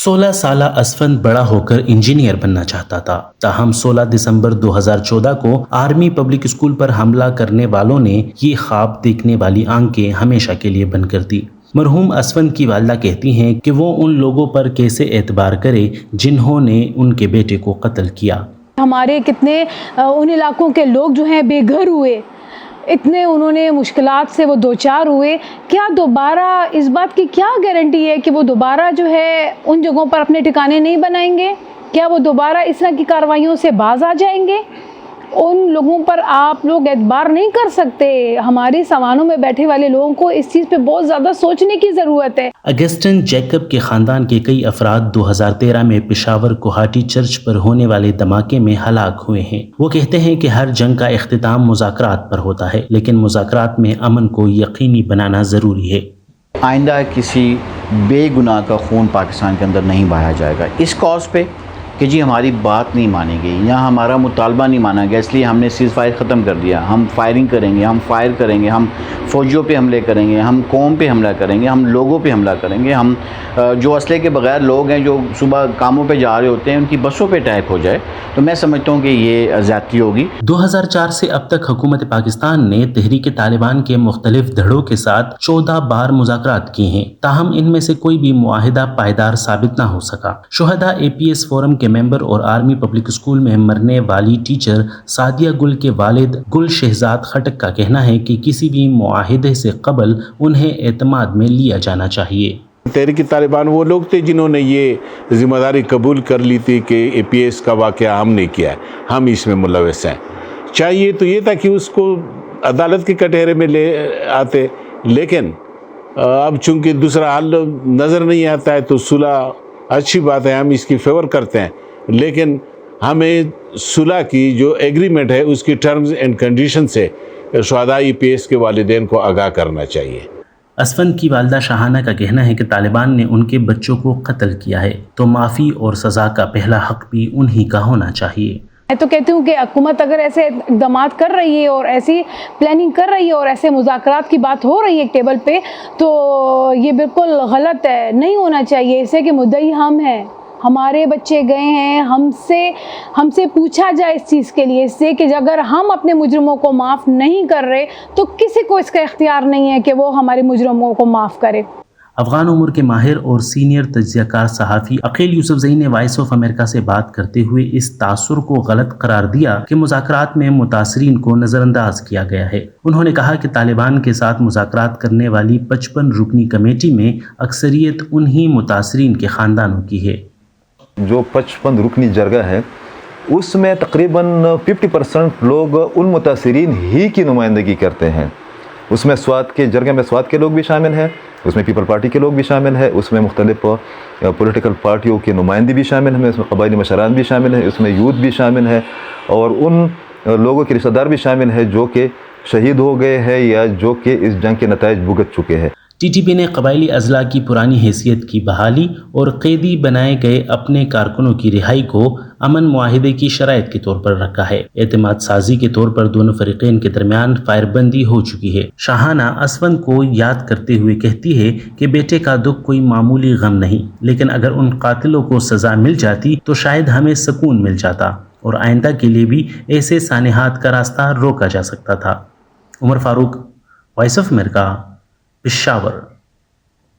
16 साला असफंद बड़ा होकर इंजीनियर बनना चाहता था। ताहम 16 दिसंबर 2014 को आर्मी पब्लिक स्कूल पर हमला करने वालों ने ये ख्वाब देखने वाली आंखें हमेशा के लिए बंद कर दी। मरहूम असफंद की वालिदा कहती हैं कि वो उन लोगों पर कैसे एतबार करे जिन्होंने उनके बेटे को कत्ल किया। हमारे कितने उन इलाकों के लोग जो हैं बेघर हुए, इतने उन्होंने मुश्किलात से वो दो चार हुए। क्या दोबारा इस बात की क्या गारंटी है कि वो दोबारा जो है उन जगहों पर अपने ठिकाने नहीं बनाएंगे? क्या वो दोबारा इस तरह की कार्रवाइयों से बाज आ जाएंगे? उन लोगों पर आप लोग एतबार नहीं कर सकते। हमारी सवानों में बैठे वाले लोगों को इस चीज़ पे बहुत ज़्यादा सोचने की ज़रूरत है। अगस्टन जैकब के ख़ानदान के कई अफराद 2013 में पेशावर गुवाहाटी चर्च पर होने वाले धमाके में हलाक हुए हैं। वो कहते हैं कि हर जंग का इख्तिताम मुज़ाकरात पर होता है, लेकिन मुज़ाकरात में अमन को यकीनी बनाना ज़रूरी है। आइंदा किसी बेगुनाह का खून पाकिस्तान के अंदर नहीं बहाया जाएगा इस कॉज पे कि जी हमारी बात नहीं मानी गई या हमारा मुतालबा नहीं माना गया, इसलिए हमने सीज़ फायर ख़त्म कर दिया। हम फायरिंग करेंगे, हम फायर करेंगे, हम फ़ौजियों पे हमले करेंगे, हम कौम पे हमला करेंगे, हम लोगों पे हमला करेंगे, हम जो असले के बगैर लोग हैं जो सुबह कामों पे जा रहे होते हैं उनकी बसों पे अटैक हो जाए, तो मैं समझता हूँ कि ये ज़्यादती होगी। 2004 से अब तक हुकूमत पाकिस्तान ने तहरीक तालिबान के मुख्तलिफ धड़ों के साथ 14 बार मुज़ाकरात किए हैं, ताहम इनमें से कोई भी मुआहिदा पायदार साबित ना हो सका। शुहदा APS फोरम के मेंबर और आर्मी पब्लिक स्कूल में मरने वाली टीचर सादिया गुल के वालिद गुल शहजाद खटक का कहना है कि किसी भी मुआहिदे से कबल उन्हें एतमाद में लिया जाना चाहिए। तहरीक तालिबान वो लोग थे जिन्होंने ये जिम्मेदारी कबूल कर ली थी कि APS का वाक़या हमने किया है, हम इसमें मुलव्वस हैं। चाहिए तो ये था कि उसको अदालत के कटहरे में ले आते, लेकिन अब चूंकि दूसरा हल नज़र नहीं आता है तो सुलह अच्छी बात है, हम इसकी फेवर करते हैं, लेकिन हमें सुलह की जो एग्रीमेंट है उसकी टर्म्स एंड कंडीशन से शुहदा APS के वालिदैन को आगाह करना चाहिए। असफंद की वालिदा शाहाना का कहना है कि तालिबान ने उनके बच्चों को कत्ल किया है, तो माफ़ी और सज़ा का पहला हक भी उन्हीं का होना चाहिए। मैं तो कहती हूँ कि हुकूमत अगर ऐसे इक़दाम कर रही है और ऐसी प्लानिंग कर रही है और ऐसे मुज़ाकरात की बात हो रही है एक टेबल पे, तो ये बिल्कुल गलत है, नहीं होना चाहिए। इससे कि मुद्दई हम हैं, हमारे बच्चे गए हैं, हमसे पूछा जाए इस चीज़ के लिए, इससे कि अगर हम अपने मुजरमों को माफ़ नहीं कर रहे तो किसी को इसका इख्तियार नहीं है कि वो हमारे मुजरमों को माफ़ करे। अफ़गान उमर के माहिर और सीनियर तज्ज़ियाकार सहाफ़ी अकील यूसुफ़ज़ई ने वॉइस ऑफ अमेरिका से बात करते हुए इस तासुर को गलत करार दिया कि मुज़ाकरात में मुतासरीन को नज़रअंदाज किया गया है। उन्होंने कहा कि तालिबान के साथ मुज़ाकरात करने वाली 55 रुकनी कमेटी में अक्सरियत उन्हीं मुतासरीन के ख़ानदानों की है। जो 55 रुकनी जरगा है उसमें तकरीबन 50% लोग उन मुतासरीन ही की नुमाइंदगी करते हैं। उसमें स्वात के जरगे में स्वात के लोग भी शामिल हैं, उसमें पीपल पार्टी के लोग भी शामिल हैं, उसमें मुख्तलिफ पॉलिटिकल पार्टियों के नुमाइंदे भी शामिल हैं, उसमें कबायली मशरान भी शामिल हैं, उसमें यूथ भी शामिल है और उन लोगों के रिश्तेदार भी शामिल हैं जो कि शहीद हो गए हैं या जो कि इस जंग के नताइज भुगत चुके हैं। TTP ने कबायली अजला की पुरानी हैसियत की बहाली और कैदी बनाए गए अपने कारकुनों की रिहाई को अमन मुआहिदे की शराइत के तौर पर रखा है। एतमाद साजी के तौर पर दोनों फरीकैन के दरमियान फायरबंदी हो चुकी है। शाहाना असफंद को याद करते हुए कहती है कि बेटे का दुख कोई मामूली गम नहीं, लेकिन अगर उन कातिलों को सज़ा मिल जाती तो शायद हमें सुकून मिल जाता और आइंदा के लिए भी ऐसे सानेहात का रास्ता रोका जा सकता था। Umar Farooq, Voice of America, Peshawar.